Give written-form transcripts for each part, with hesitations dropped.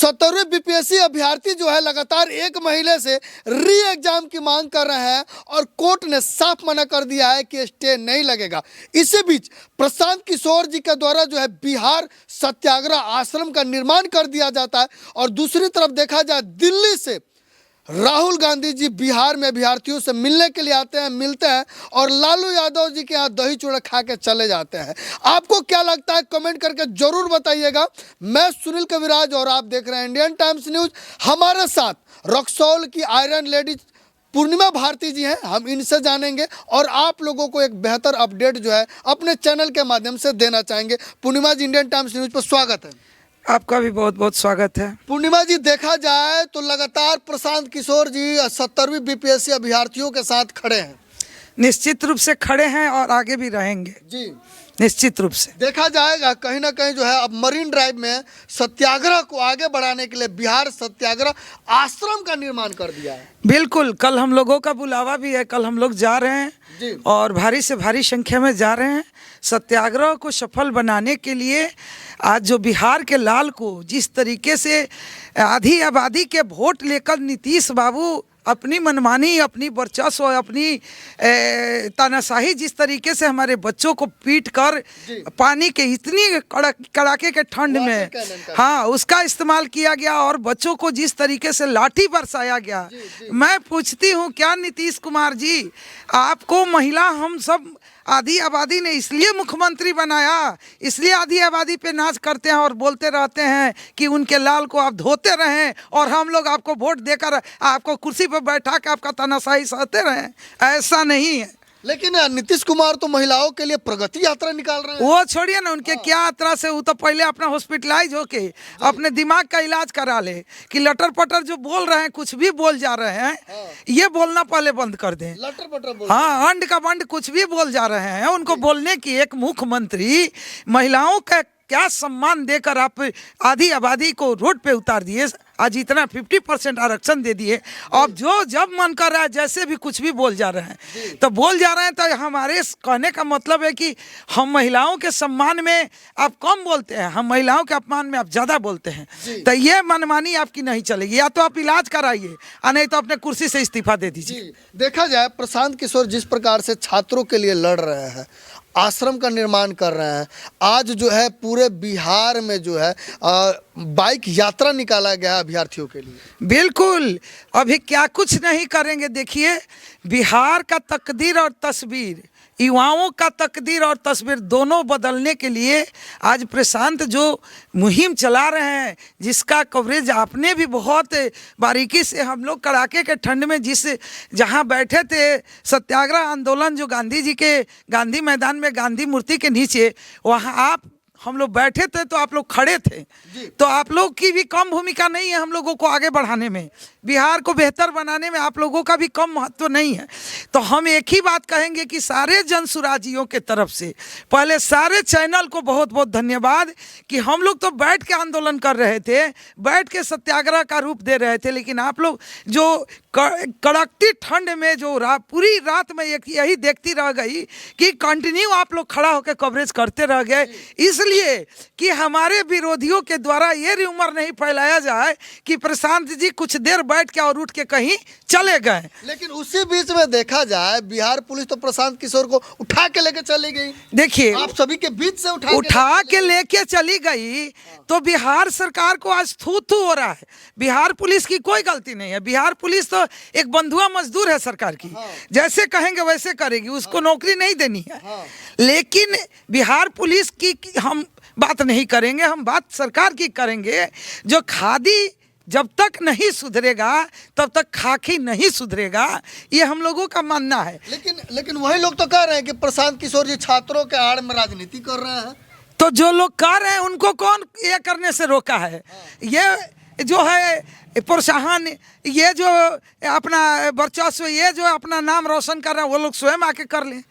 17वीं BPSC अभ्यर्थी जो है लगातार एक महीने से री एग्जाम की मांग कर रहे हैं और कोर्ट ने साफ मना कर दिया है कि स्टे नहीं लगेगा। इसी बीच प्रशांत किशोर जी के द्वारा जो है बिहार सत्याग्रह आश्रम का निर्माण कर दिया जाता है और दूसरी तरफ देखा जाए दिल्ली से राहुल गांधी जी बिहार में अभ्यर्थियों से मिलने के लिए आते हैं, मिलते हैं और लालू यादव जी के यहाँ दही चूड़ा खा के चले जाते हैं। आपको क्या लगता है कमेंट करके जरूर बताइएगा। मैं सुनील कविराज और आप देख रहे हैं इंडियन टाइम्स न्यूज। हमारे साथ रक्सौल की आयरन लेडी पूर्णिमा भारती जी हैं, हम इनसे जानेंगे और आप लोगों को एक बेहतर अपडेट जो है अपने चैनल के माध्यम से देना चाहेंगे। पूर्णिमा जी, इंडियन टाइम्स न्यूज पर स्वागत है। आपका भी बहुत बहुत स्वागत है। पूर्णिमा जी, देखा जाए तो लगातार प्रशांत किशोर जी 17वीं बीपीएससी अभ्यर्थियों के साथ खड़े हैं। निश्चित रूप से खड़े हैं और आगे भी रहेंगे जी, निश्चित रूप से। देखा जाएगा कहीं ना कहीं जो है अब मरीन ड्राइव में सत्याग्रह को आगे बढ़ाने के लिए बिहार सत्याग्रह आश्रम का निर्माण कर दिया है। बिल्कुल, कल हम लोगों का बुलावा भी है, कल हम लोग जा रहे हैं जी। और भारी से भारी संख्या में जा रहे हैं। सत्याग्रह को सफल बनाने के लिए आज जो बिहार के लाल को जिस तरीके से आधी आबादी के वोट लेकर नीतीश बाबू अपनी मनमानी, अपनी वर्चस्व, अपनी तानाशाही जिस तरीके से हमारे बच्चों को पीट कर पानी के इतनी कड़ाके के ठंड में उसका इस्तेमाल किया गया और बच्चों को जिस तरीके से लाठी बरसाया गया। मैं पूछती हूँ, क्या नीतीश कुमार जी आपको महिला हम सब आधी आबादी ने इसलिए मुख्यमंत्री बनाया, इसलिए आधी आबादी पे नाच करते हैं और बोलते रहते हैं कि उनके लाल को आप धोते रहें और हम लोग आपको वोट देकर आपको कुर्सी पर बैठा के आपका तानाशाही सहते रहें? ऐसा नहीं है। लेकिन नीतीश कुमार तो महिलाओं के लिए प्रगति यात्रा निकाल रहे हैं। वो छोड़िए ना, उनके क्या यात्रा से, वो तो पहले अपना हॉस्पिटलाइज होके अपने दिमाग का इलाज करा ले कि लटर पटर जो बोल रहे हैं, कुछ भी बोल जा रहे हैं, ये बोलना पहले बंद कर दें। लटर पटर बोल अंड का बंड कुछ भी बोल जा रहे हैं, उनको बोलने की एक मुख्यमंत्री महिलाओं का क्या सम्मान देकर आप आधी आबादी को रोड पे उतार दिए। आज इतना 50% आरक्षण दे दिए। अब जो जब मन कर रहा है जैसे भी कुछ भी बोल जा रहे हैं, तो बोल जा रहे हैं। तो हमारे कहने का मतलब है कि हम महिलाओं के सम्मान में आप कम बोलते हैं, हम महिलाओं के अपमान में आप ज़्यादा बोलते हैं। तो ये मनमानी आपकी नहीं चलेगी। या तो आप इलाज कराइए और नहीं तो अपने कुर्सी से इस्तीफा दे दीजिए। देखा जाए प्रशांत किशोर जिस प्रकार से छात्रों के लिए लड़ रहे हैं, आश्रम का निर्माण कर रहे हैं, आज जो है पूरे बिहार में जो है बाइक यात्रा निकाला गया अभ्यर्थियों के लिए। बिल्कुल, अभी क्या कुछ नहीं करेंगे। देखिए, बिहार का तकदीर और तस्वीर, युवाओं का तकदीर और तस्वीर दोनों बदलने के लिए आज प्रशांत जो मुहिम चला रहे हैं, जिसका कवरेज आपने भी बहुत बारीकी से, हम लोग कड़ाके के ठंड में जहां बैठे थे सत्याग्रह आंदोलन जो गांधी जी के गांधी मैदान में गांधी मूर्ति के नीचे, वहां हम लोग बैठे थे तो आप लोग खड़े थे। तो आप लोग की भी कम भूमिका नहीं है हम लोगों को आगे बढ़ाने में, बिहार को बेहतर बनाने में आप लोगों का भी कम महत्व नहीं है। तो हम एक ही बात कहेंगे कि सारे जनसुराजियों के तरफ से पहले सारे चैनल को बहुत बहुत धन्यवाद कि हम लोग तो बैठ के आंदोलन कर रहे थे, बैठ के सत्याग्रह का रूप दे रहे थे, लेकिन आप लोग जो कड़कती ठंड में जो पूरी रात में यही देखती रह गई कि कंटिन्यू आप लोग खड़ा होकर कवरेज करते रह गए, इसलिए कि हमारे विरोधियों के द्वारा ये रूमर नहीं फैलाया जाए कि प्रशांत जी कुछ देर बैठ के और उठ के कहीं चले गए। लेकिन उसी बीच में देखा जाए बिहार पुलिस तो प्रशांत किशोर को उठा के लेके चली गई। देखिए, आप सभी के बीच से उठा के लेके चली गई तो बिहार सरकार को आज थू थू हो रहा है। बिहार पुलिस की कोई गलती नहीं है। बिहार पुलिस तो एक बंधुआ मजदूर है सरकार की, जैसे कहेंगे वैसे करेगी, उसको नौकरी नहीं देनी है। लेकिन बिहार पुलिस की हम बात नहीं करेंगे, हम बात सरकार की करेंगे। जो खादी जब तक नहीं सुधरेगा तब तक खाकी नहीं सुधरेगा, ये हम लोगों का मानना है। लेकिन वही लोग तो कह रहे हैं कि प्रशांत किशोर जी छात्रों के आड़ में राजनीति कर रहे हैं। तो जो लोग कर रहे हैं उनको कौन ये करने से रोका है? ये जो है प्रोत्साहन, ये जो अपना वर्चस्व, ये जो अपना नाम रोशन कर रहे हैं, वो लोग स्वयं आके कर लें।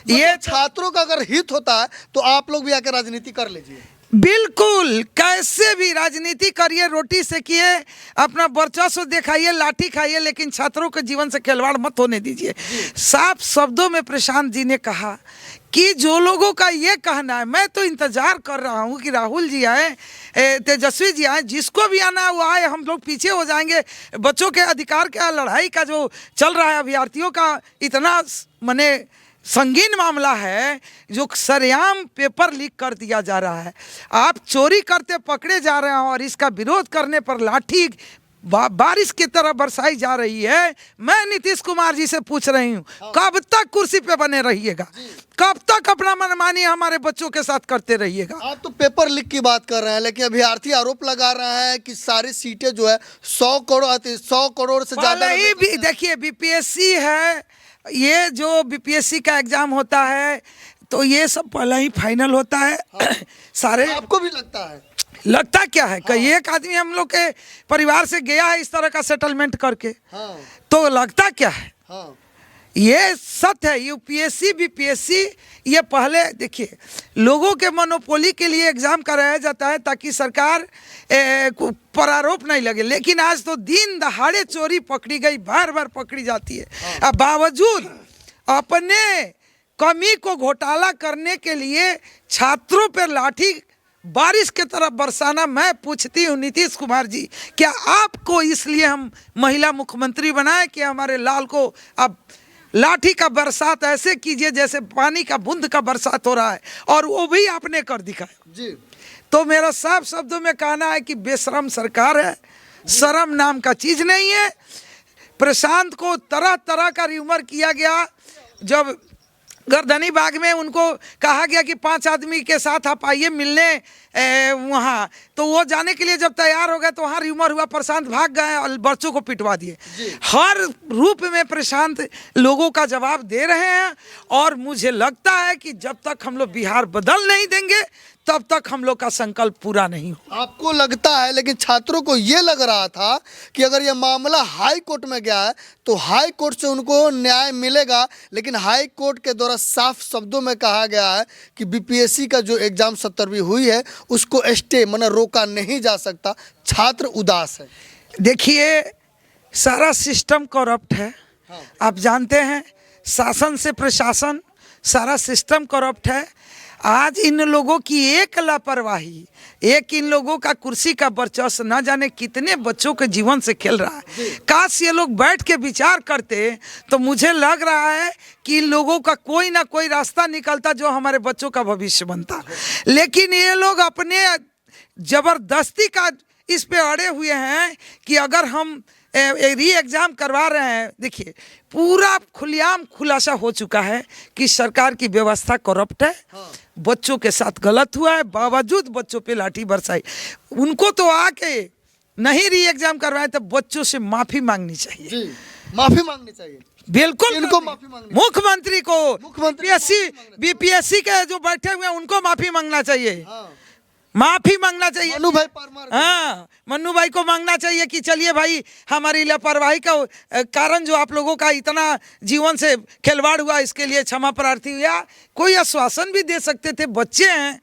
ये छात्रों का अगर हित होता है तो आप लोग भी आके राजनीति कर लीजिए। बिल्कुल, कैसे भी राजनीति करिए, रोटी सेकिए, अपना वर्चस्व दिखाइए, लाठी खाइए, लेकिन छात्रों के जीवन से खिलवाड़ मत होने दीजिए। साफ शब्दों में प्रशांत जी ने कहा कि जो लोगों का ये कहना है, मैं तो इंतजार कर रहा हूँ कि राहुल जी आए, तेजस्वी जी आए, जिसको भी आना है वो आए, हम लोग पीछे हो जाएंगे। बच्चों के अधिकार का लड़ाई का जो चल रहा है, अभ्यर्थियों का इतना मने संगीन मामला है, जो सरेआम पेपर लीक कर दिया जा रहा है, आप चोरी करते पकड़े जा रहे हैं और इसका विरोध करने पर लाठी बारिश की तरह बरसाई जा रही है। मैं नीतीश कुमार जी से पूछ रही हूँ, कब तक कुर्सी पे बने रहिएगा? कब तक अपना मनमानी हमारे बच्चों के साथ करते रहिएगा? आप तो पेपर लीक की बात कर रहे हैं, लेकिन अभ्यर्थी आरोप लगा रहा है कि सारी सीटें जो है 100 करोड़ से ज्यादा ही भी देखिए, बीपीएससी है, ये जो बीपीएससी का एग्जाम होता है तो ये सब पहले ही फाइनल होता है। सारे आपको भी लगता है? लगता क्या है, कई एक आदमी हम लोग के परिवार से गया है इस तरह का सेटलमेंट करके, तो लगता क्या है? ये सत्य है। यूपीएससी बीपीएससी ये पहले देखिए, लोगों के मोनोपोली के लिए एग्जाम कराया जाता है ताकि सरकार पर आरोप नहीं लगे, लेकिन आज तो दिन दहाड़े चोरी पकड़ी गई, बार बार पकड़ी जाती है। अब बावजूद अपने कमी को घोटाला करने के लिए छात्रों पर लाठी बारिश की तरफ बरसाना, मैं पूछती हूँ नीतीश कुमार जी, क्या आपको इसलिए हम महिला मुख्यमंत्री बनाए कि हमारे लाल को अब लाठी का बरसात ऐसे कीजिए जैसे पानी का बूंद का बरसात हो रहा है, और वो भी आपने कर दिखाया जी। तो मेरा साफ शब्दों में कहना है कि बेशरम सरकार है, शर्म नाम का चीज नहीं है। प्रशांत को तरह तरह का र्यूमर किया गया, जब गर्दनी बाग में उनको कहा गया कि 5 आदमी के साथ आप आइए मिलने वहाँ, तो वो जाने के लिए जब तैयार हो गए तो वहाँ र्यूमर हुआ, प्रशांत भाग गए और बच्चों को पिटवा दिए। हर रूप में प्रशांत लोगों का जवाब दे रहे हैं, और मुझे लगता है कि जब तक हम लोग बिहार बदल नहीं देंगे तब तक हम लोग का संकल्प पूरा नहीं हो। आपको लगता है, लेकिन छात्रों को ये लग रहा था कि अगर ये मामला हाई कोर्ट में गया है तो हाई कोर्ट से उनको न्याय मिलेगा, लेकिन हाई कोर्ट के द्वारा साफ शब्दों में कहा गया है कि बीपीएससी का जो एग्जाम 70वीं हुई है उसको स्टे माने रोका नहीं जा सकता। छात्र उदास है। देखिए, सारा सिस्टम करप्ट है। आप जानते हैं, शासन से प्रशासन, सारा सिस्टम करप्ट है। आज इन लोगों की एक लापरवाही, एक इन लोगों का कुर्सी का वर्चस्व न जाने कितने बच्चों के जीवन से खेल रहा है। काश ये लोग बैठ के विचार करते तो मुझे लग रहा है कि इन लोगों का कोई ना कोई रास्ता निकलता जो हमारे बच्चों का भविष्य बनता। लेकिन ये लोग अपने जबरदस्ती का इस पे अड़े हुए हैं कि अगर हम री एग्जाम करवा रहे हैं। देखिए, पूरा खुलेआम खुलासा हो चुका है कि सरकार की व्यवस्था करप्ट है। बच्चों के साथ गलत हुआ है, बावजूद बच्चों पे लाठी बरसाई। उनको तो आके नहीं री एग्जाम करवाए तो बच्चों से माफी मांगनी चाहिए। जी, माफी मांगनी चाहिए। बिल्कुल, इनको माफी मांगनी, मुख्यमंत्री को, बीपीएससी के जो बैठे हुए हैं उनको माफी मांगना चाहिए। माफी मांगना चाहिए मनु भाई परमार। हाँ, मन्नू भाई को मांगना चाहिए कि चलिए भाई, हमारी लापरवाही का कारण जो आप लोगों का इतना जीवन से खिलवाड़ हुआ, इसके लिए क्षमा प्रार्थी हुआ। कोई आश्वासन भी दे सकते थे, बच्चे हैं,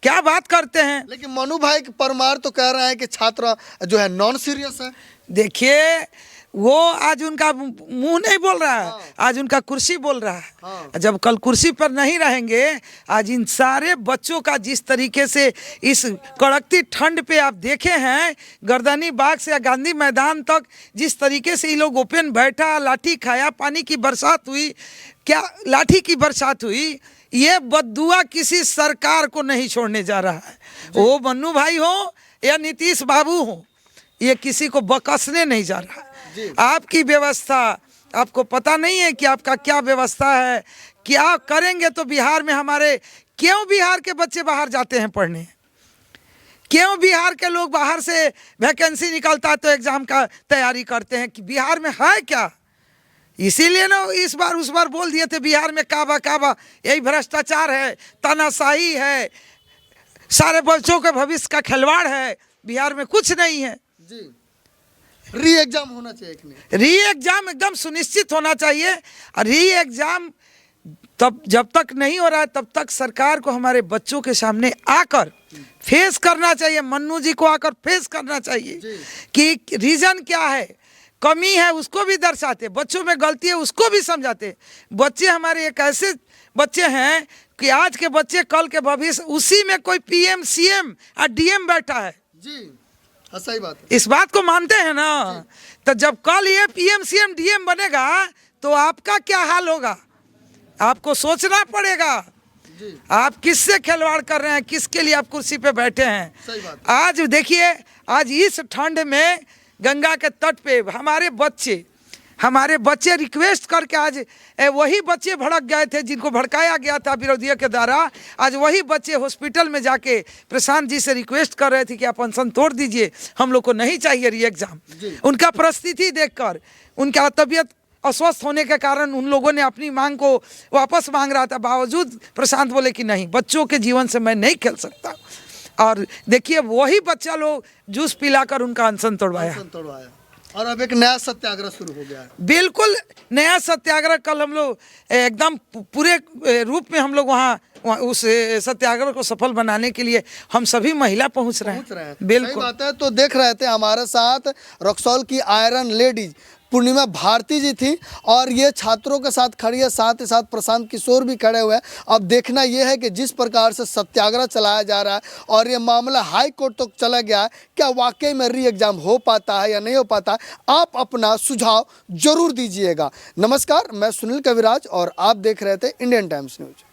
क्या बात करते हैं। लेकिन मनु भाई परमार तो कह रहे हैं कि छात्र जो है नॉन सीरियस है। देखिए, वो आज उनका मुंह नहीं बोल रहा है, आज उनका कुर्सी बोल रहा है। जब कल कुर्सी पर नहीं रहेंगे, आज इन सारे बच्चों का जिस तरीके से इस कड़कती ठंड पे आप देखे हैं, गर्दनी बाग से गांधी मैदान तक जिस तरीके से ये लोग ओपन बैठा, लाठी खाया, पानी की बरसात हुई, क्या लाठी की बरसात हुई, ये बद्दुआ किसी सरकार को नहीं छोड़ने जा रहा है। वो मन्नू भाई हो या नीतीश बाबू हो, ये किसी को बकसने नहीं जा रहा है। आपकी व्यवस्था, आपको पता नहीं है कि आपका क्या व्यवस्था है, क्या करेंगे तो बिहार में हमारे, क्यों बिहार के बच्चे बाहर जाते हैं पढ़ने, क्यों बिहार के लोग बाहर से वैकेंसी निकलता है तो एग्जाम का तैयारी करते हैं, कि बिहार में है क्या? इसीलिए ना इस बार उस बार बोल दिए थे बिहार में काबा काबा, यही भ्रष्टाचार है, तानाशाही है, सारे बच्चों के भविष्य का खिलवाड़ है, बिहार में कुछ नहीं है। जी, री एग्जाम होना चाहिए। री एग्जाम एकदम सुनिश्चित होना चाहिए। और री एग्जाम तब जब तक नहीं हो रहा है तब तक सरकार को हमारे बच्चों के सामने आकर फेस करना चाहिए। मन्नू जी को आकर फेस करना चाहिए कि रीजन क्या है, कमी है उसको भी दर्शाते, बच्चों में गलती है उसको भी समझाते। बच्चे हमारे एक ऐसे बच्चे हैं कि आज के बच्चे कल के भविष्य, उसी में कोई पीएम सीएम और डीएम बैठा है जी। सही बात है। इस बात को मानते हैं ना। तो जब कल ये पीएम सीएम डीएम बनेगा तो आपका क्या हाल होगा, आपको सोचना पड़ेगा। आप किससे खिलवाड़ कर रहे हैं, किसके लिए आप कुर्सी पे बैठे हैं। सही बात। आज देखिए, आज इस ठंड में गंगा के तट पे हमारे बच्चे रिक्वेस्ट करके आज वही बच्चे भड़क गए थे जिनको भड़काया गया था विरोधियों के द्वारा। आज वही बच्चे हॉस्पिटल में जाके प्रशांत जी से रिक्वेस्ट कर रहे थे कि आप अनशन तोड़ दीजिए, हम लोग को नहीं चाहिए री एग्जाम। उनका परिस्थिति देखकर, उनका तबीयत अस्वस्थ होने के कारण उन लोगों ने अपनी मांग को वापस मांग रहा था, बावजूद प्रशांत बोले कि नहीं, बच्चों के जीवन से मैं नहीं खेल सकता। और देखिए वही बच्चा लोग जूस पिलाकर उनका अनशन तोड़वाया और अब एक नया सत्याग्रह शुरू हो गया है। बिल्कुल नया सत्याग्रह। कल हम लोग एकदम पूरे रूप में हम लोग वहाँ उस सत्याग्रह को सफल बनाने के लिए हम सभी महिला पहुँच रहे हैं। बिल्कुल सही बात है। तो देख रहे थे हमारे साथ रक्सौल की आयरन लेडीज पूर्णिमा भारती जी थी और ये छात्रों के साथ खड़ी है, साथ ही साथ प्रशांत किशोर भी खड़े हुए हैं। अब देखना यह है कि जिस प्रकार से सत्याग्रह चलाया जा रहा है और ये मामला हाई कोर्ट तक चला गया है, क्या वाकई में री एग्जाम हो पाता है या नहीं हो पाता है। आप अपना सुझाव जरूर दीजिएगा। नमस्कार, मैं सुनील कविराज और आप देख रहे थे इंडियन टाइम्स न्यूज।